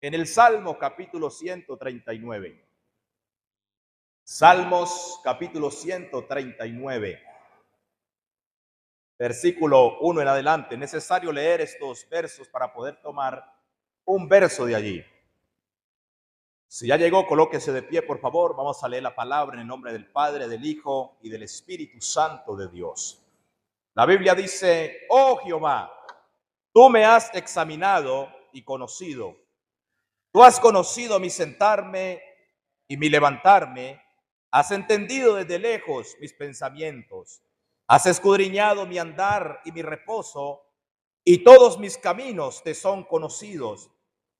en el Salmo capítulo 139. Salmos capítulo 139, versículo 1 en adelante. Es necesario leer estos versos para poder tomar un verso de allí. Si ya llegó, colóquese de pie, por favor. Vamos a leer la palabra en el nombre del Padre, del Hijo y del Espíritu Santo de Dios. La Biblia dice: oh Jehová, tú me has examinado y conocido. Tú has conocido mi sentarme y mi levantarme. Has entendido desde lejos mis pensamientos. Has escudriñado mi andar y mi reposo, y todos mis caminos te son conocidos.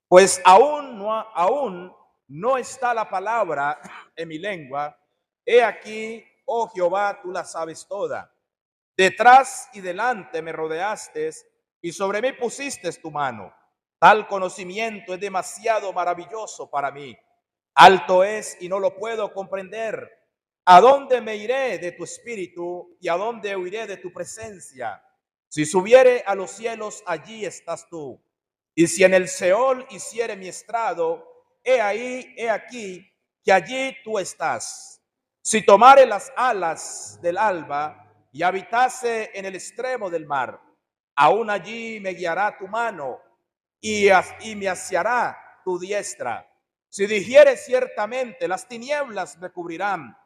Pues aún no está la palabra en mi lengua. He aquí, oh Jehová, tú la sabes toda. Detrás y delante me rodeaste, y sobre mí pusiste tu mano. Tal conocimiento es demasiado maravilloso para mí. Alto es y no lo puedo comprender. ¿A dónde me iré de tu espíritu y a dónde huiré de tu presencia? Si subiere a los cielos, allí estás tú. Y si en el Seol hiciere mi estrado, he ahí, he aquí, que allí tú estás. Si tomare las alas del alba y habitase en el extremo del mar, aún allí me guiará tu mano y me asiará tu diestra. Si dijere ciertamente, las tinieblas me cubrirán,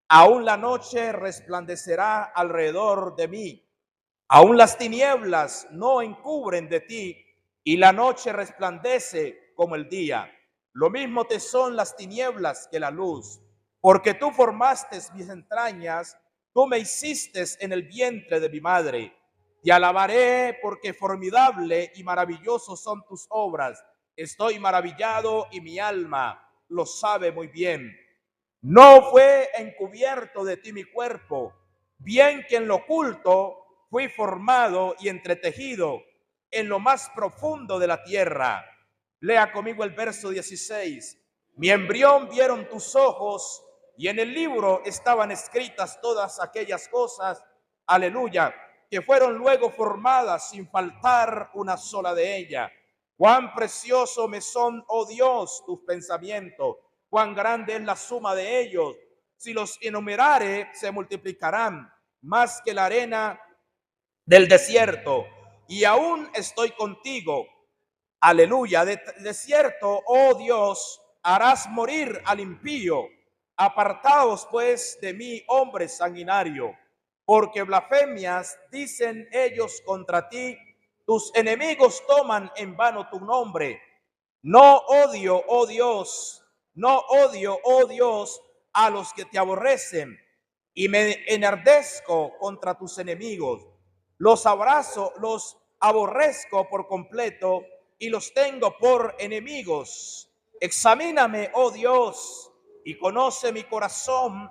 aún la noche resplandecerá alrededor de mí. Aún las tinieblas no encubren de ti, y la noche resplandece como el día. Lo mismo te son las tinieblas que la luz, porque tú formaste mis entrañas, tú me hiciste en el vientre de mi madre. Te alabaré porque formidable y maravilloso son tus obras. Estoy maravillado y mi alma lo sabe muy bien. No fue encubierto de ti mi cuerpo, bien que en lo oculto fui formado y entretejido en lo más profundo de la tierra. Lea conmigo el verso 16. Mi embrión vieron tus ojos, y en el libro estaban escritas todas aquellas cosas, aleluya, que fueron luego formadas sin faltar una sola de ellas. Cuán precioso me son, oh Dios, tus pensamientos, cuán grande es la suma de ellos. Si los enumerare, se multiplicarán más que la arena del desierto. Y aún estoy contigo, aleluya. De cierto, oh Dios, harás morir al impío. Apartaos pues de mí, hombre sanguinario, porque blasfemias dicen ellos contra ti. Tus enemigos toman en vano tu nombre. No odio, oh Dios, no odio, oh Dios, a los que te aborrecen, y me enardezco contra tus enemigos. Los abrazo, los aborrezco por completo y los tengo por enemigos. Examíname, oh Dios, y conoce mi corazón.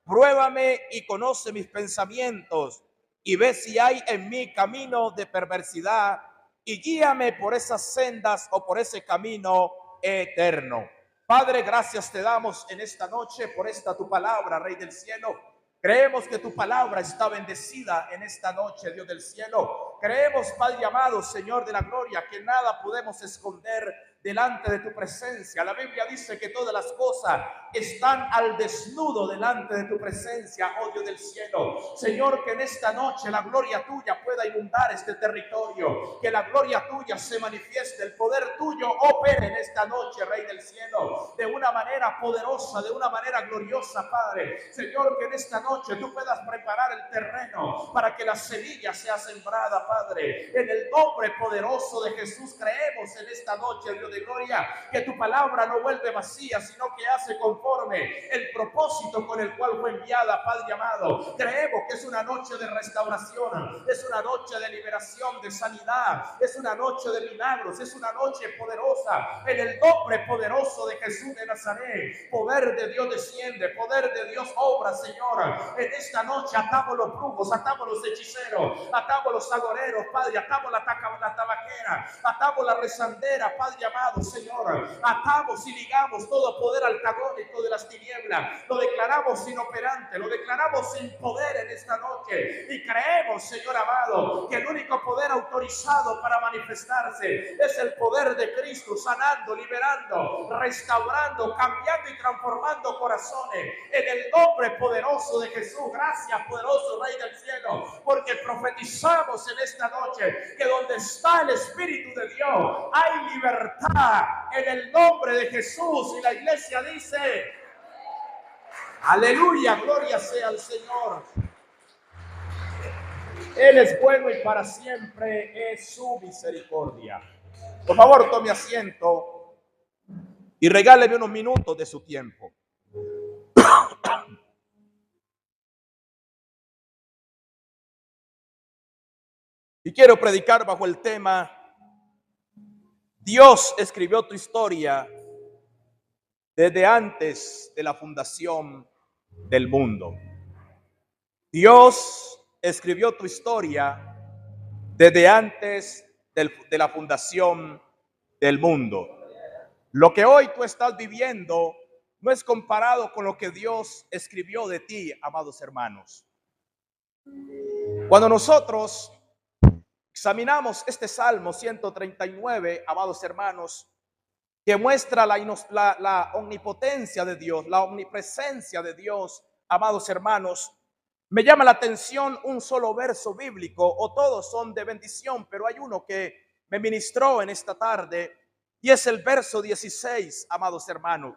Pruébame y conoce mis pensamientos, y ve si hay en mí camino de perversidad, y guíame por esas sendas o por ese camino eterno. Padre, gracias te damos en esta noche por esta tu palabra, Rey del cielo. Creemos que tu palabra está bendecida en esta noche, Dios del cielo. Creemos, Padre amado, Señor de la gloria, que nada podemos esconder delante de tu presencia. La Biblia dice que todas las cosas están al desnudo delante de tu presencia, oh Dios del cielo. Señor, que en esta noche la gloria tuya pueda inundar este territorio, que la gloria tuya se manifieste, el poder tuyo opere en esta noche, Rey del cielo, de una manera poderosa, de una manera gloriosa, Padre. Señor, que en esta noche tú puedas preparar el terreno para que la semilla sea sembrada, Padre. En el nombre poderoso de Jesús creemos en esta noche, Dios de gloria, que tu palabra no vuelve vacía, sino que hace conforme el propósito con el cual fue enviada, Padre amado. Creemos que es una noche de restauración, es una noche de liberación, de sanidad, es una noche de milagros, es una noche poderosa. En el nombre poderoso de Jesús de Nazaret, poder de Dios desciende, poder de Dios obra, Señor. En esta noche atamos los brujos, atamos los hechiceros, atamos los agoreros, Padre, atamos la tabaquera, atamos la rezandera, Padre amado. amado Señor, atamos y ligamos todo poder antagónico de las tinieblas. Lo declaramos inoperante, lo declaramos sin poder en esta noche. Y creemos, Señor amado, que el único poder autorizado para manifestarse es el poder de Cristo, sanando, liberando, restaurando, cambiando y transformando corazones. En el nombre poderoso de Jesús. Gracias, poderoso Rey del cielo, porque profetizamos en esta noche que donde está el Espíritu de Dios hay libertad en el nombre de Jesús. Y la iglesia dice: aleluya, gloria sea al Señor. Él es bueno y para siempre es su misericordia. Por favor, tome asiento y regáleme unos minutos de su tiempo. Y quiero predicar bajo el tema: Dios escribió tu historia desde antes de la fundación del mundo. Dios escribió tu historia desde antes de la fundación del mundo. Lo que hoy tú estás viviendo no es comparado con lo que Dios escribió de ti, amados hermanos. Cuando nosotros examinamos este Salmo 139, amados hermanos, que muestra la omnipotencia de Dios, la omnipresencia de Dios, amados hermanos, me llama la atención un solo verso bíblico, o todos son de bendición, pero hay uno que me ministró en esta tarde, y es el verso 16, amados hermanos.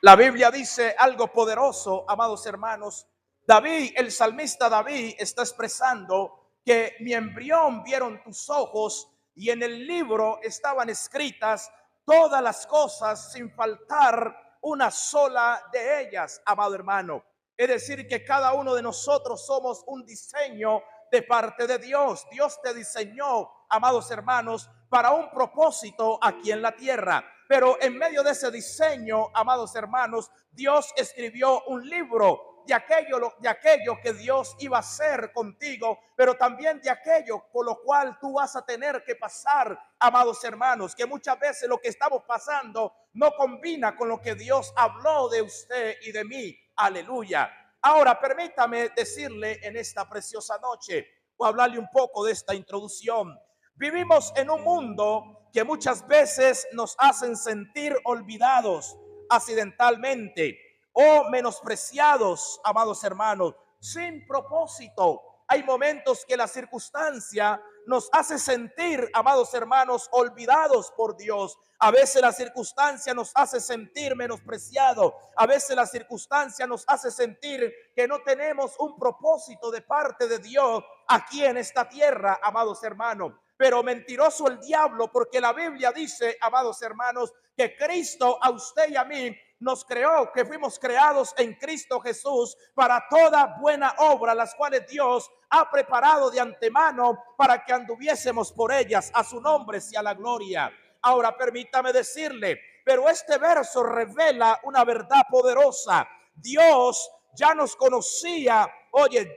La Biblia dice algo poderoso, amados hermanos. David, el salmista David, está expresando que mi embrión vieron tus ojos, y en el libro estaban escritas todas las cosas sin faltar una sola de ellas, amado hermano. Es decir, que cada uno de nosotros somos un diseño de parte de Dios. Dios te diseñó, amados hermanos, para un propósito aquí en la tierra. Pero en medio de ese diseño, amados hermanos, Dios escribió un libro de aquello que Dios iba a hacer contigo, pero también de aquello por lo cual tú vas a tener que pasar, amados hermanos, que muchas veces lo que estamos pasando no combina con lo que Dios habló de usted y de mí. Aleluya. Ahora permítame decirle en esta preciosa noche, o hablarle un poco de esta introducción. Vivimos en un mundo que muchas veces nos hacen sentir olvidados accidentalmente o menospreciados, amados hermanos, sin propósito. Hay momentos que la circunstancia nos hace sentir, amados hermanos, olvidados por Dios. A veces la circunstancia nos hace sentir menospreciados. A veces la circunstancia nos hace sentir que no tenemos un propósito de parte de Dios aquí en esta tierra, amados hermanos. Pero mentiroso el diablo, porque la Biblia dice, amados hermanos, que Cristo a usted y a mí nos creó, que fuimos creados en Cristo Jesús para toda buena obra, las cuales Dios ha preparado de antemano para que anduviésemos por ellas. A su nombre sea la gloria. Ahora permítame decirle, pero este verso revela una verdad poderosa. Dios ya nos conocía,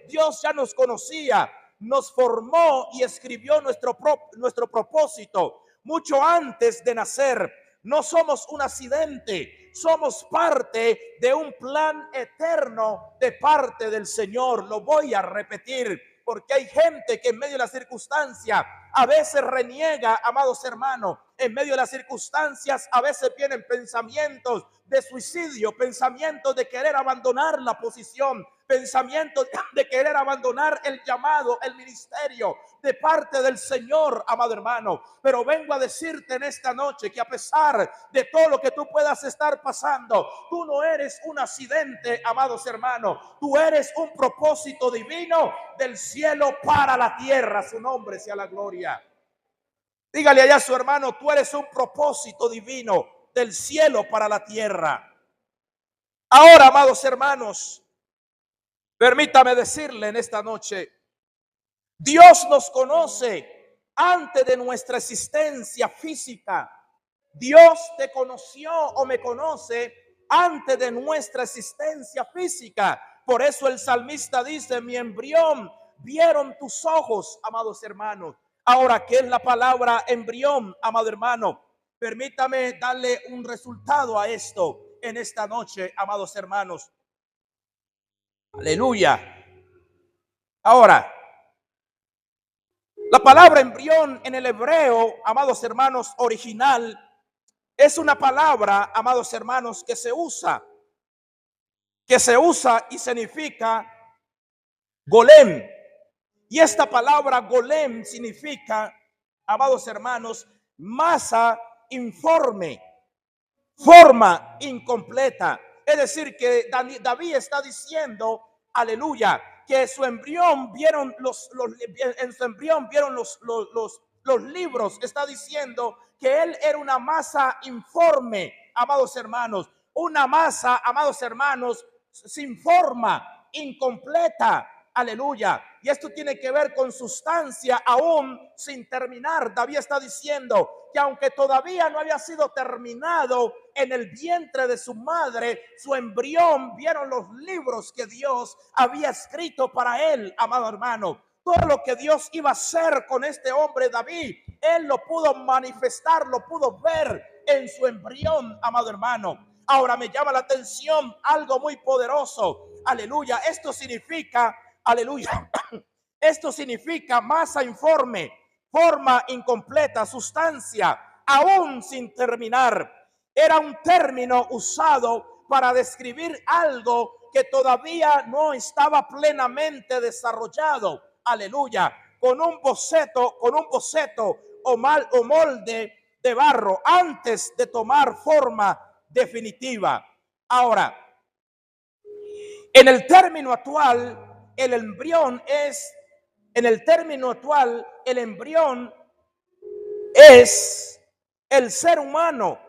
Dios ya nos conocía, nos formó y escribió nuestro propósito mucho antes de nacer. No somos un accidente, somos parte de un plan eterno de parte del Señor. Lo voy a repetir, porque hay gente que en medio de la circunstancia a veces reniega, amados hermanos. En medio de las circunstancias a veces vienen pensamientos de suicidio, pensamientos de querer abandonar la posición, pensamientos de querer abandonar el llamado, el ministerio de parte del Señor, amado hermano. Pero vengo a decirte en esta noche que a pesar de todo lo que tú puedas estar pasando, tú no eres un accidente, amados hermanos. Tú eres un propósito divino del cielo para la tierra. Su nombre sea la gloria. Dígale allá a su hermano, tú eres un propósito divino del cielo para la tierra. Ahora, amados hermanos, permítame decirle en esta noche, Dios nos conoce antes de nuestra existencia física. Dios te conoció o me conoce antes de nuestra existencia física. Por eso el salmista dice, mi embrión vieron tus ojos, amados hermanos. Ahora, ¿qué es la palabra embrión, amado hermano? permítame darle un resultado a esto en esta noche, amados hermanos. Aleluya. Ahora, la palabra embrión en el hebreo, amados hermanos, original, es una palabra, amados hermanos, que se usa y significa golem. Y esta palabra golem significa, amados hermanos, masa informe, forma incompleta. Es decir, que David está diciendo, aleluya, que su embrión vieron en su embrión vieron los libros. Está diciendo que él era una masa informe, amados hermanos, una masa, amados hermanos, sin forma, incompleta. Aleluya. Y esto tiene que ver con sustancia aún sin terminar. David está diciendo que aunque todavía no había sido terminado en el vientre de su madre, su embrión, vieron los libros que Dios había escrito para él, amado hermano. Todo lo que Dios iba a hacer con este hombre David, él lo pudo manifestar, lo pudo ver en su embrión, amado hermano. Ahora me llama la atención algo muy poderoso. Aleluya. Esto significa, aleluya, esto significa masa informe, forma incompleta, sustancia aún sin terminar. Era un término usado para describir algo que todavía no estaba plenamente desarrollado. Aleluya. Con un boceto o molde de barro antes de tomar forma definitiva. Ahora, en el término actual, el embrión es el ser humano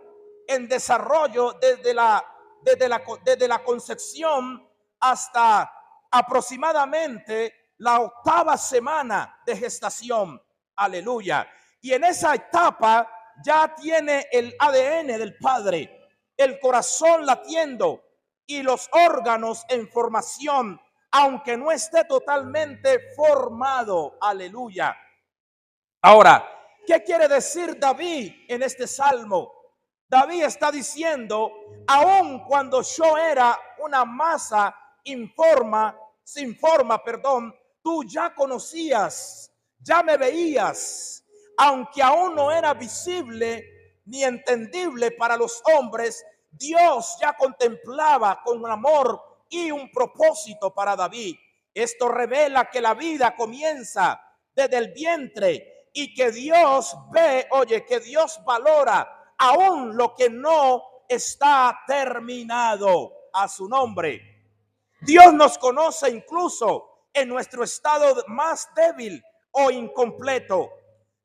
en desarrollo desde la concepción hasta aproximadamente la 8ª semana de gestación. Aleluya. Y en esa etapa ya tiene el ADN del padre, el corazón latiendo y los órganos en formación, aunque no esté totalmente formado. Aleluya. Ahora, ¿qué quiere decir David en este salmo? David está diciendo, aun cuando yo era una masa sin forma, tú ya conocías, ya me veías, aunque aún no era visible ni entendible para los hombres. Dios ya contemplaba con amor y un propósito para David. Esto revela que la vida comienza desde el vientre y que Dios ve, que Dios valora aún lo que no está terminado. A su nombre. Dios nos conoce incluso en nuestro estado más débil o incompleto.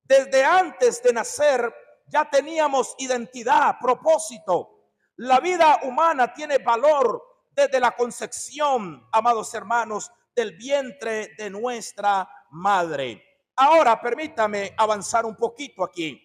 Desde antes de nacer ya teníamos identidad, propósito. La vida humana tiene valor desde la concepción, amados hermanos, del vientre de nuestra madre. Ahora permítame avanzar un poquito aquí.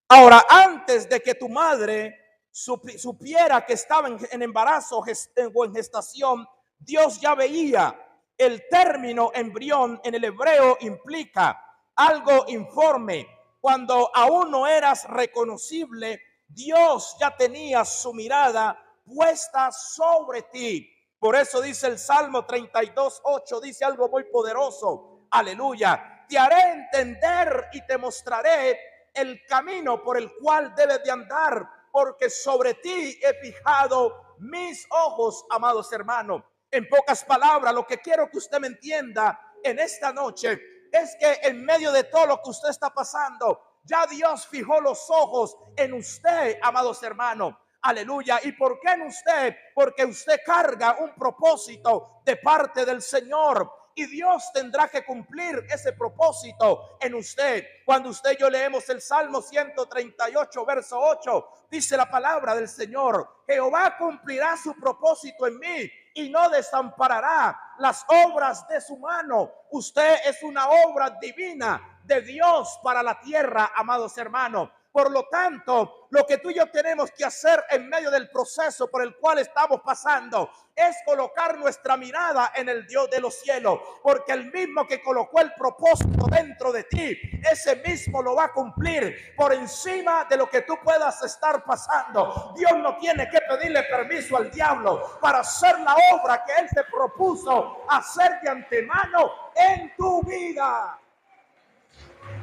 Ahora, antes de que tu madre supiera que estaba en embarazo o en gestación, Dios ya veía. El término embrión en el hebreo implica algo informe. Cuando aún no eras reconocible, Dios ya tenía su mirada puesta sobre ti. Por eso dice el Salmo 32:8, dice algo muy poderoso. Aleluya. Te haré entender y te mostraré el camino por el cual debes de andar, porque sobre ti he fijado mis ojos, amados hermanos. En pocas palabras, lo que quiero que usted me entienda en esta noche es que en medio de todo lo que usted está pasando, ya Dios fijó los ojos en usted, amados hermanos. Aleluya. ¿Y por qué en usted? Porque usted carga un propósito de parte del Señor. Y Dios tendrá que cumplir ese propósito en usted. Cuando usted y yo leemos el Salmo 138, verso 8, dice la palabra del Señor: Jehová cumplirá su propósito en mí y no desamparará las obras de su mano. Usted es una obra divina de Dios para la tierra, amados hermanos. Por lo tanto, lo que tú y yo tenemos que hacer en medio del proceso por el cual estamos pasando es colocar nuestra mirada en el Dios de los cielos, porque el mismo que colocó el propósito dentro de ti, ese mismo lo va a cumplir por encima de lo que tú puedas estar pasando. Dios no tiene que pedirle permiso al diablo para hacer la obra que él te propuso hacer de antemano en tu vida.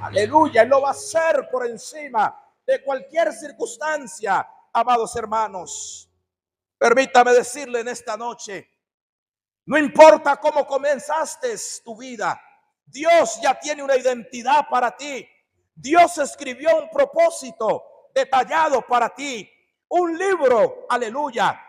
Aleluya, él lo va a hacer por encima de cualquier circunstancia, amados hermanos. Permítame decirle en esta noche, no importa cómo comenzaste tu vida, Dios ya tiene una identidad para ti. Dios escribió un propósito detallado para ti. Un libro, aleluya,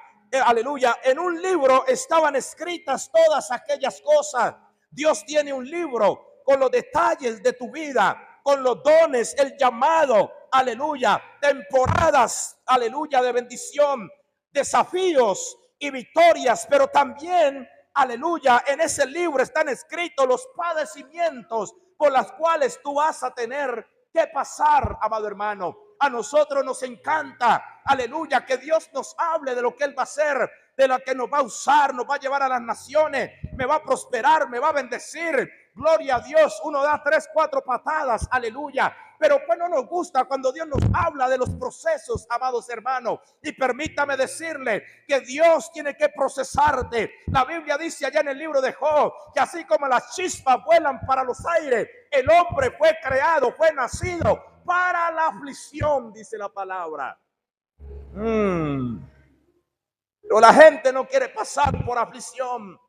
aleluya. En un libro estaban escritas todas aquellas cosas. Dios tiene un libro con los detalles de tu vida, con los dones, el llamado, aleluya, temporadas, aleluya, de bendición, desafíos y victorias, pero también, aleluya, en ese libro están escritos los padecimientos por las cuales tú vas a tener que pasar, amado hermano. A nosotros nos encanta, aleluya, que Dios nos hable de lo que Él va a hacer, de lo que nos va a usar, nos va a llevar a las naciones, me va a prosperar, me va a bendecir. Gloria a Dios, uno da 3, 4 patadas, aleluya. Pero pues no nos gusta cuando Dios nos habla de los procesos, amados hermanos. Y permítame decirle que Dios tiene que procesarte. La Biblia dice allá en el libro de Job que así como las chispas vuelan para los aires, el hombre fue creado, fue nacido para la aflicción, dice la palabra. Pero la gente no quiere pasar por aflicción.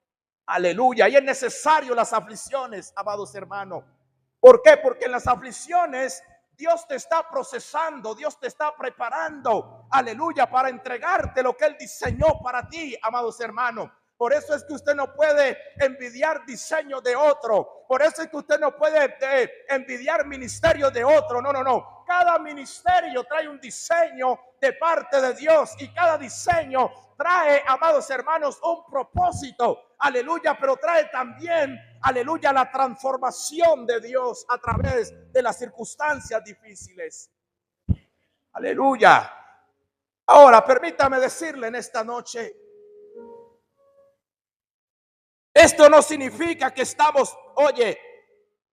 Aleluya, y es necesario las aflicciones, amados hermanos. ¿Por qué? Porque en las aflicciones Dios te está procesando, Dios te está preparando, aleluya, para entregarte lo que Él diseñó para ti, amados hermanos. Por eso es que usted no puede envidiar diseño de otro. Por eso es que usted no puede envidiar ministerio de otro. No, no, no. Cada ministerio trae un diseño de parte de Dios y cada diseño trae, amados hermanos, un propósito. Aleluya, pero trae también, aleluya, la transformación de Dios a través de las circunstancias difíciles. Aleluya. Ahora, permítame decirle en esta noche, esto no significa que estamos, oye,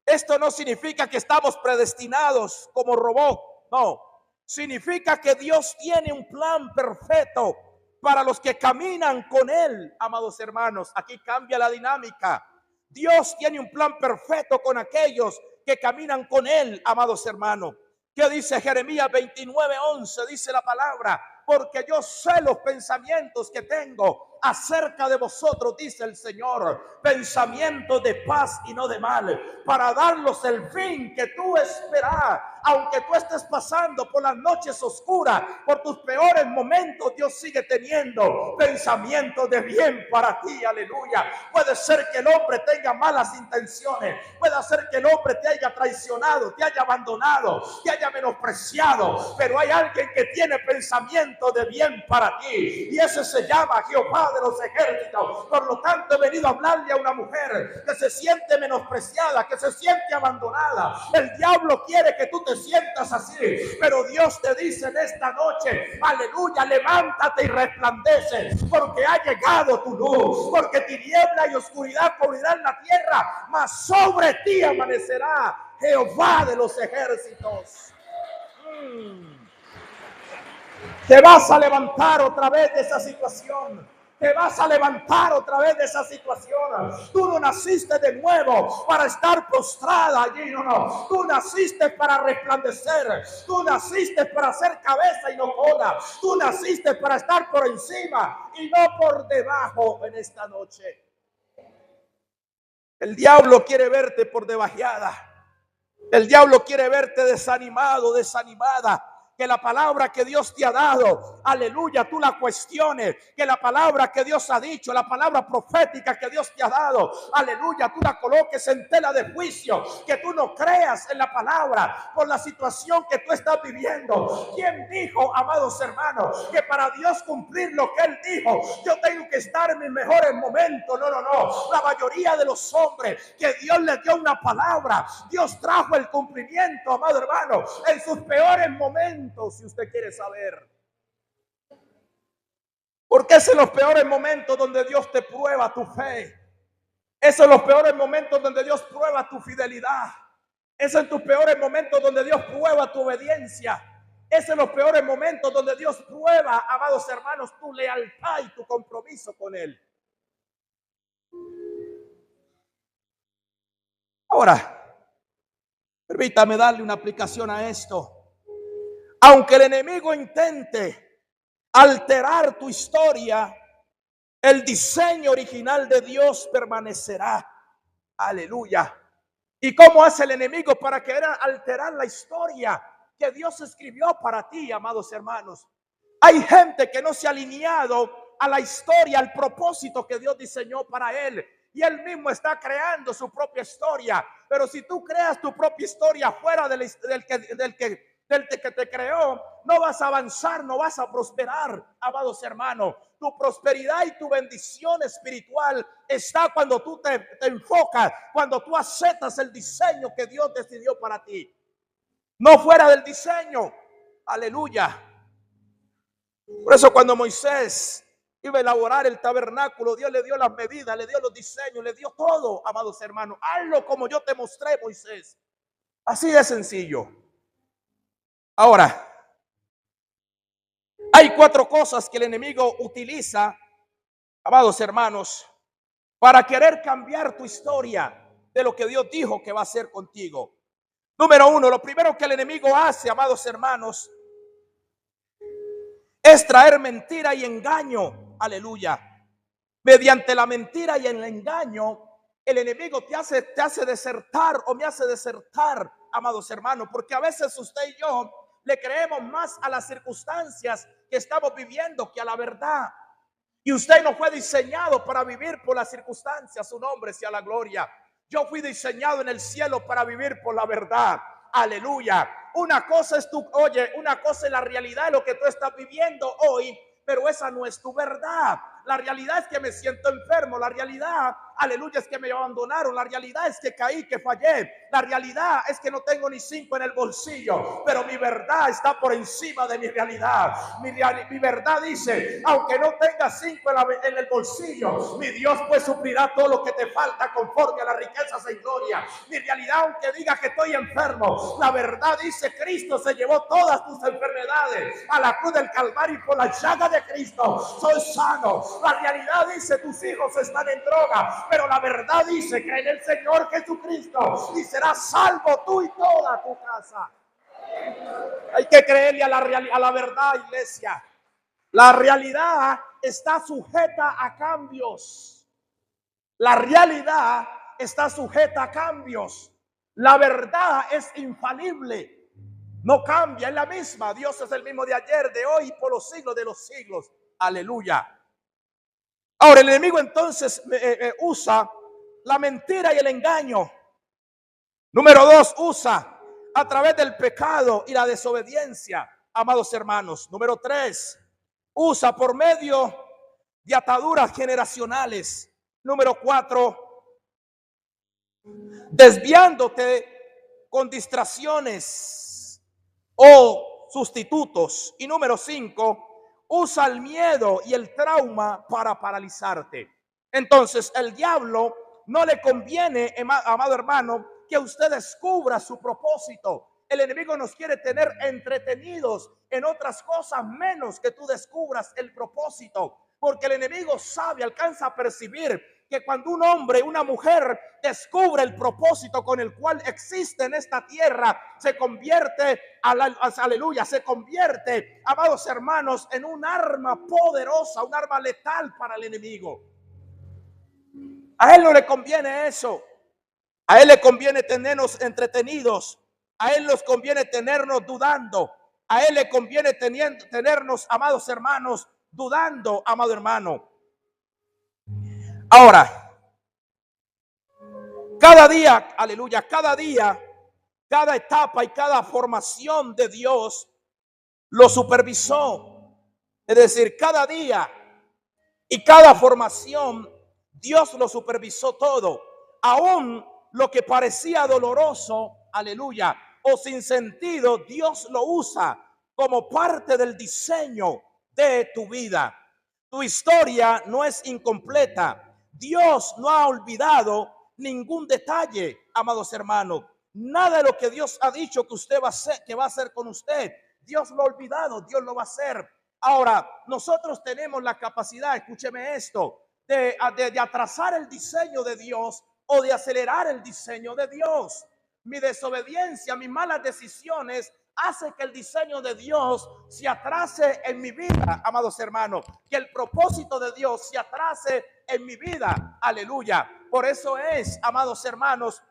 esto no significa que estamos predestinados como robot, no. Significa que Dios tiene un plan perfecto para los que caminan con Él, amados hermanos. Aquí cambia la dinámica. Dios tiene un plan perfecto con aquellos que caminan con Él, amados hermanos. ¿Qué dice Jeremías 29:11? Dice la palabra, porque yo sé los pensamientos que tengo acerca de vosotros, dice el Señor, pensamientos de paz y no de mal, para darlos el fin que tú esperas. Aunque tú estés pasando por las noches oscuras, por tus peores momentos, Dios sigue teniendo pensamientos de bien para ti, aleluya. Puede ser que el hombre tenga malas intenciones, puede ser que el hombre te haya traicionado, te haya abandonado, te haya menospreciado, pero hay alguien que tiene pensamiento de bien para ti, y ese se llama Jehová de los ejércitos. Por lo tanto, he venido a hablarle a una mujer que se siente menospreciada, que se siente abandonada. El diablo quiere que tú te sientas así, pero Dios te dice en esta noche, aleluya, levántate y resplandece, porque ha llegado tu luz, porque tiniebla y oscuridad cubrirán la tierra, mas sobre ti amanecerá Jehová de los ejércitos. Te vas a levantar otra vez de esa situación. Te vas a levantar otra vez de esa situación. Tú no naciste de nuevo para estar postrada allí, no, no. Tú naciste para resplandecer. Tú naciste para ser cabeza y no cola. Tú naciste para estar por encima y no por debajo en esta noche. El diablo quiere verte por debajeada. El diablo quiere verte desanimado, desanimada. Que la palabra que Dios te ha dado, aleluya, tú la cuestiones. Que la palabra que Dios ha dicho, la palabra profética que Dios te ha dado, aleluya, tú la coloques en tela de juicio. Que tú no creas en la palabra por la situación que tú estás viviendo. ¿Quién dijo, amados hermanos, que para Dios cumplir lo que Él dijo, yo tengo que estar en mis mejores momentos? No, no, no. La mayoría de los hombres que Dios les dio una palabra, Dios trajo el cumplimiento, amado hermano, en sus peores momentos. momentos, si usted quiere saber. Porque es en los peores momentos donde Dios te prueba tu fe. Es en los peores momentos donde Dios prueba tu fidelidad. Es en tus peores momentos donde Dios prueba tu obediencia. Es en los peores momentos donde Dios prueba, amados hermanos, tu lealtad y tu compromiso con Él. Ahora, permítame darle una aplicación a esto. Aunque el enemigo intente alterar tu historia, el diseño original de Dios permanecerá. Aleluya. ¿Y cómo hace el enemigo para querer alterar la historia que Dios escribió para ti, amados hermanos? Hay gente que no se ha alineado a la historia, al propósito que Dios diseñó para él. Y él mismo está creando su propia historia. Pero si tú creas tu propia historia fuera del que te creó, no vas a avanzar, no vas a prosperar, amados hermanos. Tu prosperidad y tu bendición espiritual está cuando tú te enfocas, cuando tú aceptas el diseño que Dios decidió para ti, no fuera del diseño. Aleluya. Por eso cuando Moisés iba a elaborar el tabernáculo, Dios le dio las medidas, le dio los diseños, le dio todo, amados hermanos. Hazlo como yo te mostré, Moisés. Así de sencillo. Ahora, hay 4 cosas que el enemigo utiliza, amados hermanos, para querer cambiar tu historia de lo que Dios dijo que va a hacer contigo. Número 1, lo primero que el enemigo hace, amados hermanos, es traer mentira y engaño. Aleluya. Mediante la mentira y el engaño, el enemigo te hace desertar o me hace desertar, amados hermanos, porque a veces usted y yo le creemos más a las circunstancias que estamos viviendo que a la verdad. Y usted no fue diseñado para vivir por las circunstancias. Su nombre sea la gloria. Yo fui diseñado en el cielo para vivir por la verdad. Aleluya. Una cosa es una cosa es la realidad de lo que tú estás viviendo hoy, pero esa no es tu verdad. La realidad es que me siento enfermo. La realidad, aleluya, es que me abandonaron. La realidad es que caí, que fallé. La realidad es que no tengo ni 5 en el bolsillo. Pero mi verdad está por encima de mi realidad. Mi verdad dice, aunque no tengas 5 en el bolsillo, mi Dios pues suplirá todo lo que te falta conforme a las riquezas en gloria. Mi realidad, aunque diga que estoy enfermo, la verdad dice, Cristo se llevó todas tus enfermedades a la cruz del Calvario y por la llaga de Cristo soy sano. La realidad dice, tus hijos están en droga, pero la verdad dice que en el Señor Jesucristo y serás salvo tú y toda tu casa. Hay que creerle a la verdad, iglesia. La realidad está sujeta a cambios. La realidad está sujeta a cambios. La verdad es infalible, no cambia, es la misma. Dios es el mismo de ayer, de hoy y por los siglos de los siglos. Aleluya. Ahora el enemigo entonces usa la mentira y el engaño. Número 2, usa a través del pecado y la desobediencia, amados hermanos. Número 3, usa por medio de ataduras generacionales. Número 4, desviándote con distracciones o sustitutos. Y número 5, usa el miedo y el trauma para paralizarte. Entonces, el diablo no le conviene, amado hermano, que usted descubra su propósito. El enemigo nos quiere tener entretenidos en otras cosas menos que tú descubras el propósito. Porque el enemigo sabe, alcanza a percibir que cuando un hombre, una mujer descubre el propósito con el cual existe en esta tierra, se convierte, aleluya, se convierte, amados hermanos, en un arma poderosa, un arma letal para el enemigo. A él no le conviene eso. A él le conviene tenernos entretenidos. A él nos conviene tenernos dudando. A él le conviene tenernos, amados hermanos, dudando, amado hermano. Ahora, cada día, aleluya, cada día, cada etapa y cada formación de Dios lo supervisó. Es decir, cada día y cada formación, Dios lo supervisó todo. Aún lo que parecía doloroso, aleluya, o sin sentido, Dios lo usa como parte del diseño de tu vida. Tu historia no es incompleta. Dios no ha olvidado ningún detalle, amados hermanos. Nada de lo que Dios ha dicho que usted va a hacer, que va a hacer con usted, Dios lo ha olvidado, Dios lo va a hacer. Ahora, nosotros tenemos la capacidad, escúcheme esto, de atrasar el diseño de Dios o de acelerar el diseño de Dios. Mi desobediencia, mis malas decisiones hace que el diseño de Dios se atrase en mi vida, amados hermanos, que el propósito de Dios se atrase en mi vida. Aleluya. Por eso es, amados hermanos,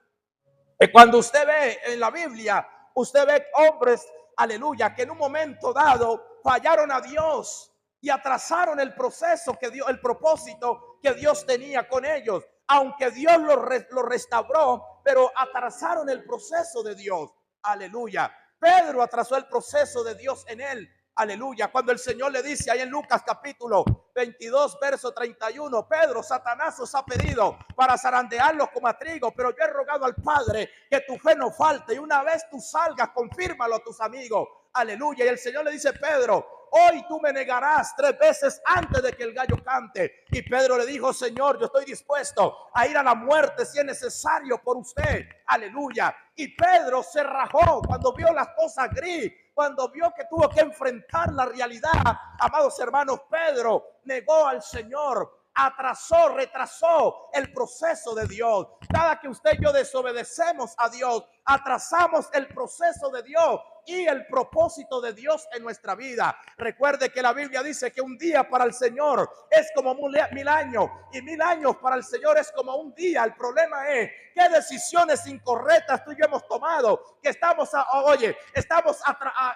que cuando usted ve en la Biblia, usted ve hombres, aleluya, que en un momento dado fallaron a Dios y atrasaron el proceso que Dios, el propósito que Dios tenía con ellos. Aunque Dios lo restauró, pero atrasaron el proceso de Dios. Aleluya. Pedro atrasó el proceso de Dios en él. Aleluya. Cuando el Señor le dice ahí en Lucas capítulo 22, verso 31, Pedro, Satanás os ha pedido para zarandearlos como a trigo, pero yo he rogado al Padre que tu fe no falte y una vez tú salgas, confírmalo a tus amigos. Aleluya. Y el Señor le dice, Pedro, hoy tú me negarás 3 veces antes de que el gallo cante. Y Pedro le dijo, Señor, yo estoy dispuesto a ir a la muerte si es necesario por usted. Aleluya. Y Pedro se rajó cuando vio las cosas gris, cuando vio que tuvo que enfrentar la realidad. Amados hermanos, Pedro negó al Señor, atrasó, retrasó el proceso de Dios. Cada que usted y yo desobedecemos a Dios, atrasamos el proceso de Dios y el propósito de Dios en nuestra vida. Recuerde que la Biblia dice que un día para el Señor es como 1000 años y 1000 años para el Señor es como un día. El problema es qué decisiones incorrectas tú y yo hemos tomado, que estamos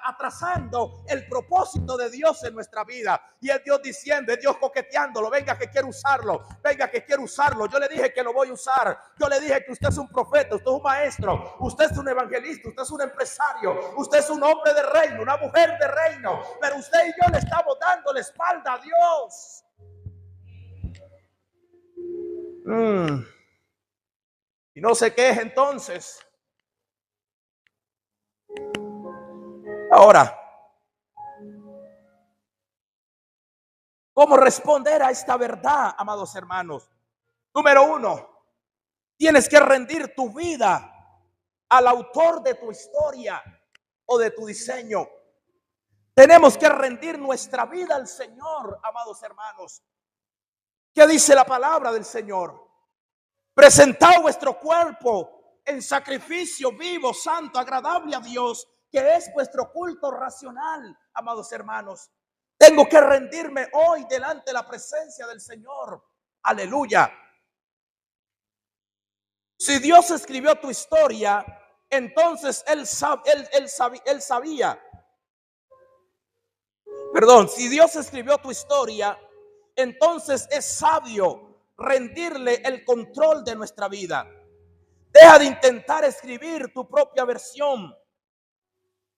atrasando el propósito de Dios en nuestra vida. Y es Dios diciendo, es Dios coqueteándolo, venga que quiero usarlo, venga que quiero usarlo. Yo le dije que lo voy a usar, yo le dije que usted es un profeta, usted es un maestro, usted es un evangelista, usted es un empresario, usted es un hombre de reino, una mujer de reino, pero usted y yo le estamos dando la espalda a Dios. Y no se queje entonces. Ahora, ¿cómo responder a esta verdad, amados hermanos? Número 1, tienes que rendir tu vida al autor de tu historia o de tu diseño. Tenemos que rendir nuestra vida al Señor, amados hermanos. ¿Qué dice la palabra del Señor? Presentad vuestro cuerpo en sacrificio vivo, santo, agradable a Dios, que es vuestro culto racional, amados hermanos. Tengo que rendirme hoy delante de la presencia del Señor. Aleluya. Si Dios escribió tu historia, entonces Él sabía. Perdón, si Dios escribió tu historia, entonces es sabio rendirle el control de nuestra vida. Deja de intentar escribir tu propia versión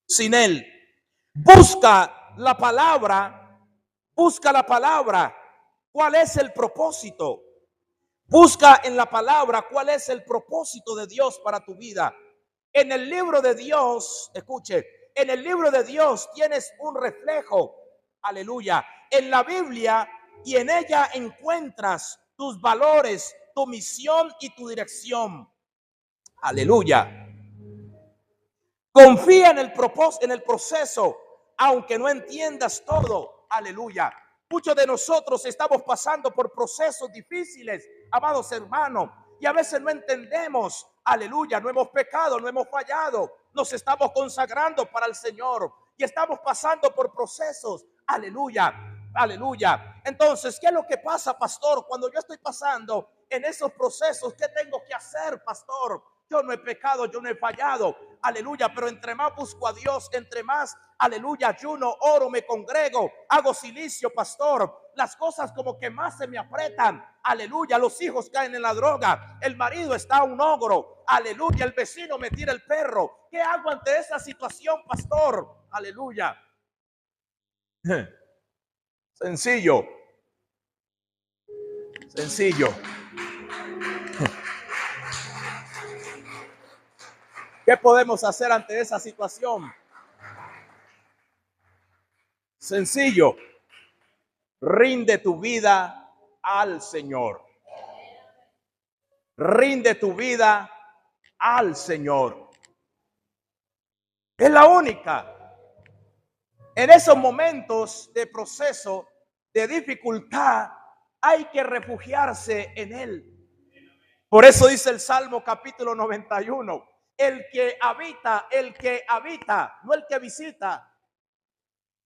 sin Él. Busca la palabra, ¿cuál es el propósito? Busca en la palabra cuál es el propósito de Dios para tu vida. En el libro de Dios, escuche, en el libro de Dios tienes un reflejo, aleluya, en la Biblia, y en ella encuentras tus valores, tu misión y tu dirección. Aleluya. Confía en el proceso, aunque no entiendas todo. Aleluya. Muchos de nosotros estamos pasando por procesos difíciles, amados hermanos, y a veces no entendemos. Aleluya, no hemos pecado, no hemos fallado, nos estamos consagrando para el Señor y estamos pasando por procesos. Aleluya, aleluya. Entonces, ¿qué es lo que pasa, pastor? Cuando yo estoy pasando en esos procesos, ¿qué tengo que hacer, pastor? Yo no he pecado, yo no he fallado, aleluya, pero entre más busco a Dios, entre más, aleluya, ayuno, oro, me congrego, hago silicio, pastor, las cosas como que más se me apretan, aleluya, los hijos caen en la droga, el marido está un ogro, aleluya, el vecino me tira el perro. ¿Qué hago ante esa situación, pastor? Aleluya. Sencillo. ¿Qué podemos hacer ante esa situación? Sencillo. Rinde tu vida al Señor. Rinde tu vida al Señor. Es la única. En esos momentos de proceso, de dificultad, hay que refugiarse en Él. Por eso dice el Salmo capítulo 91, el que habita, no el que visita,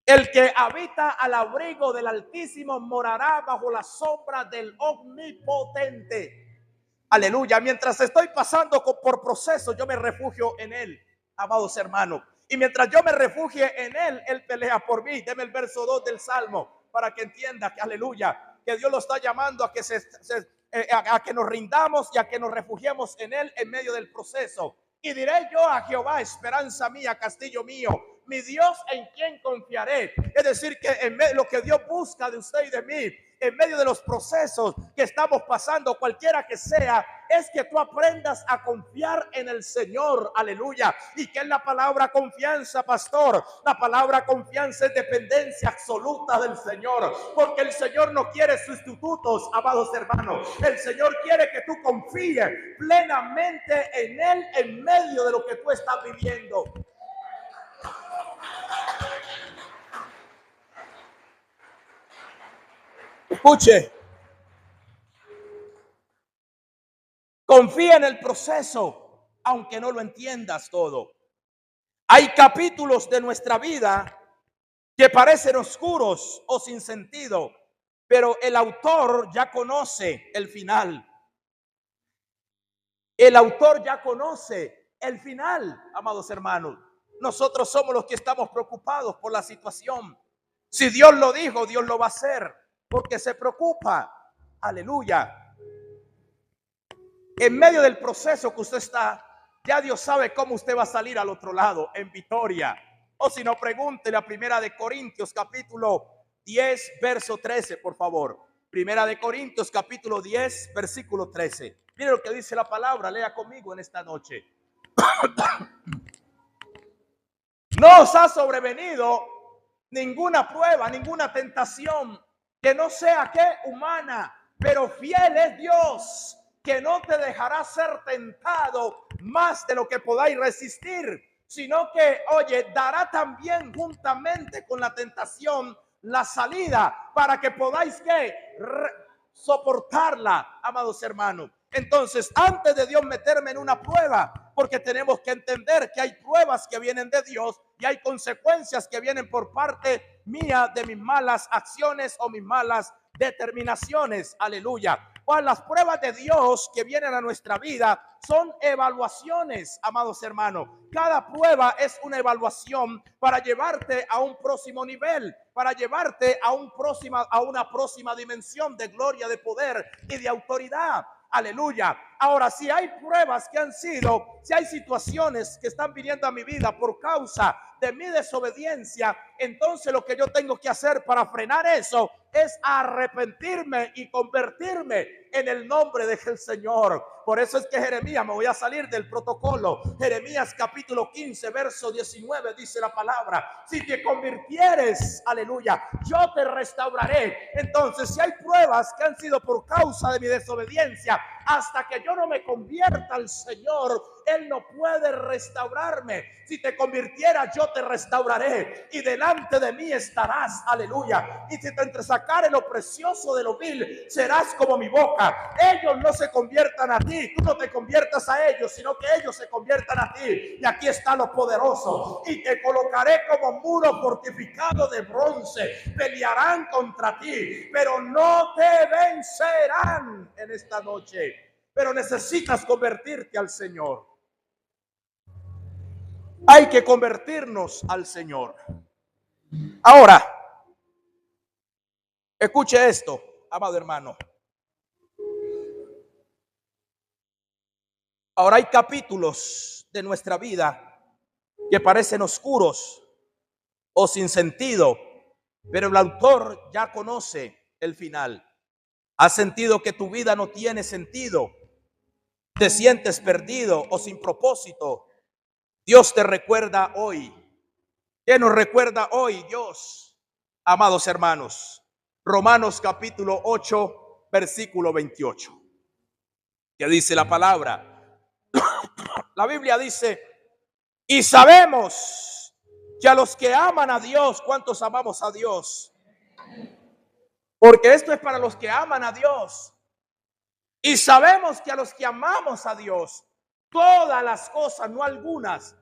el que habita al abrigo del Altísimo morará bajo la sombra del Omnipotente. Aleluya. Mientras estoy pasando por procesos, yo me refugio en Él, amados hermanos. Y mientras yo me refugie en Él, Él pelea por mí. Deme el verso 2 del Salmo para que entienda que, aleluya, que Dios lo está llamando a que a que nos rindamos y a que nos refugiemos en Él en medio del proceso. Y diré yo a Jehová, esperanza mía, castillo mío, mi Dios en quien confiaré. Es decir, que en lo que Dios busca de usted y de mí, en medio de los procesos que estamos pasando, cualquiera que sea, es que tú aprendas a confiar en el Señor. Aleluya. Y que es la palabra confianza, pastor. La palabra confianza es dependencia absoluta del Señor, porque el Señor no quiere sustitutos, amados hermanos. El Señor quiere que tú confíes plenamente en Él en medio de lo que tú estás viviendo. Escuche, confía en el proceso, aunque no lo entiendas todo. Hay capítulos de nuestra vida que parecen oscuros o sin sentido, pero el autor ya conoce el final. El autor ya conoce el final, amados hermanos. Nosotros somos los que estamos preocupados por la situación. Si Dios lo dijo, Dios lo va a hacer, porque se preocupa. Aleluya. En medio del proceso que usted está, ya Dios sabe cómo usted va a salir al otro lado, en victoria. O si no, pregúntele a Primera de Corintios capítulo 10, verso 13, por favor. Primera de Corintios capítulo 10, versículo 13. Mire lo que dice la palabra, lea conmigo en esta noche. No os ha sobrevenido ninguna prueba, ninguna tentación que no sea que humana, pero fiel es Dios, que no te dejará ser tentado más de lo que podáis resistir, sino que, oye, dará también juntamente con la tentación la salida para que podáis soportarla, amados hermanos. Entonces, antes de Dios meterme en una prueba, porque tenemos que entender que hay pruebas que vienen de Dios y hay consecuencias que vienen por parte mía de mis malas acciones o mis malas determinaciones. Aleluya. Pues las pruebas de Dios que vienen a nuestra vida son evaluaciones, amados hermanos. Cada prueba es una evaluación para llevarte a un próximo nivel, para llevarte a una próxima dimensión de gloria, de poder y de autoridad. Aleluya. Ahora, si hay pruebas que si hay situaciones que están viniendo a mi vida por causa de mi desobediencia, entonces lo que yo tengo que hacer para frenar eso es arrepentirme y convertirme en el nombre del Señor. Por eso es que Jeremías, me voy a salir del protocolo. Jeremías capítulo 15, verso 19 dice la palabra: si te convirtieres, aleluya, yo te restauraré. Entonces, si hay pruebas que han sido por causa de mi desobediencia, hasta que yo no me convierta al Señor, Él no puede restaurarme. Si te convirtieras, yo te restauraré y delante de mí estarás, aleluya. Y si te entresacare lo precioso de lo vil, serás como mi boca. Ellos no se conviertan a ti, tú no te conviertas a ellos, sino que ellos se conviertan a ti. Y aquí está lo poderoso: y te colocaré como muro fortificado de bronce. Pelearán contra ti, pero no te vencerán en esta noche. Pero necesitas convertirte al Señor. Hay que convertirnos al Señor. Ahora, escuche esto, amado hermano. Ahora hay capítulos de nuestra vida que parecen oscuros o sin sentido, pero el autor ya conoce el final. ¿Has sentido que tu vida no tiene sentido? ¿Te sientes perdido o sin propósito? Dios te recuerda hoy. ¿Qué nos recuerda hoy Dios? Amados hermanos, Romanos capítulo 8, versículo 28. ¿Qué dice la palabra? La Biblia dice, y sabemos que a los que aman a Dios, ¿cuántos amamos a Dios? Porque esto es para los que aman a Dios. Y sabemos que a los que amamos a Dios, todas las cosas, no algunas,